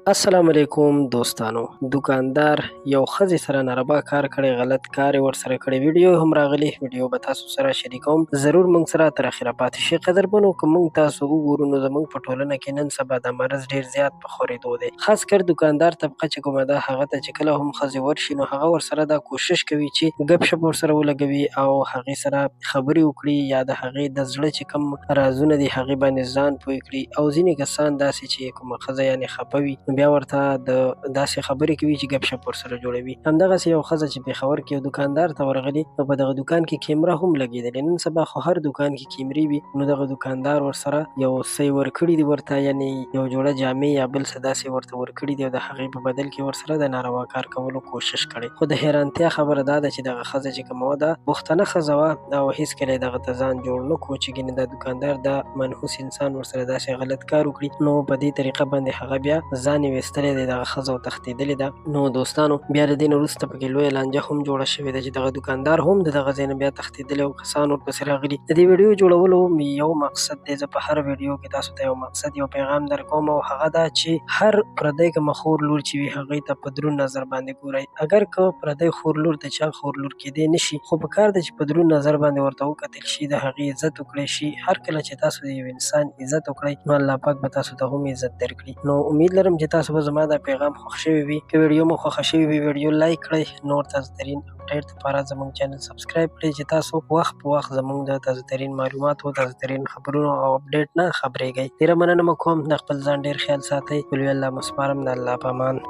السلام علیکم دوستانو. دکاندار یو ښځې سره ناروا کار کړی، غلط کار یې ورسره کړی. ویډیو هم راغلی، ویډیو به تاسو سره شریکوم. ضرور موږ سره تر اخره پاتې شئ. قدرمنو، که موږ تاسو وګورو نو زموږ په ټولنه کې نن سبا دا مرض ډېر زیات په خورېدو دی. خاص کر دکاندار طبقه چې کومه ده، هغه ته چې کله هم ښځې ورشي نو هغه ورسره دا کوشش کوي چې ګپ شپ ورسره ولګوي او هغې سره خبرې وکړي، یا د هغې د زړه چې کوم رازونه دي هغې باندې ځان پوه کړي. او ځینې کسان داسې چې کومه ښځه یعنې خفه وي نو بیا ورته د داسې خبرې کوي چې ګپ شپ ورسره جوړوي. همدغسې یو ښځه چې پېښور کې یو دکاندار ته ورغلې نو په دغه دکان کې کیمره هم لګېدلې. نن سبا خو هر دکان کې کیمرې وي، نو دغه دکاندار ورسره یو څه ورکړي دي ورته، یعنې یو جوړه جامې یا بل څه داسې ورته ورکړي دي او د هغې په بدل کې ورسره د ناروا کار کولو کوشش کړی. خو د حیرانتیا خبره دا ده چې دغه ښځه چې کومه وه دا پښتنه ښځه وه او هېڅکله یې دغه ته ځان جوړ نه کړو چې ګینې دا دکاندار دا منحوس انسان ورسره داسې غلط کار وکړي. نو په دې طریقه باندې هغه بیا ځان یې ویستلی دی دغه ښځه او تښتېدلې ده. نو دوستانو، بیا د دې نه وروسته پکې لویه لانجه هم جوړه شوې ده چې دغه دکاندار هم د دغه ځای نه بیا تښتېدلی او کسان ورپسې راغلي. د دې ویډیو جوړولو یو مقصد دی، زه په هر ویډیو کې تاسو ته یو مقصد، یو پیغام درکوم، او هغه دا چې هر پردی کومه خور لور چې وي هغې ته په دروند نظر باندې ګورئ. اگر که پردی خور لور د چا خور لور کېدی نه شي، خو په کار ده چې په دروند نظر باندې ورته وکتل شي، د هغې عزت وکړی شي. هر کله چې تاسو د یو انسان عزت وکړئ نو الله پاک به تاسو ته هم عزت درکړي. نو امید لرم چې تاسو به زما دا پیغام خوښ شوی وي. که ویډیو مو خوښه شوې وي ویډیو لایک کړئ. نور تازه ترین اپډیټ لپاره زموږ چینل سبسکرایب کړئ چې تاسو وخت په وخت زموږ د تازه ترین معلوماتو، تازه ترین خبرونو او اپډیټ نه خبرېږئ. ډېره مننه مو کوم. د خپل ځان ډېر خیال ساتئ. ولوی الله مو سپارم. د الله په امان.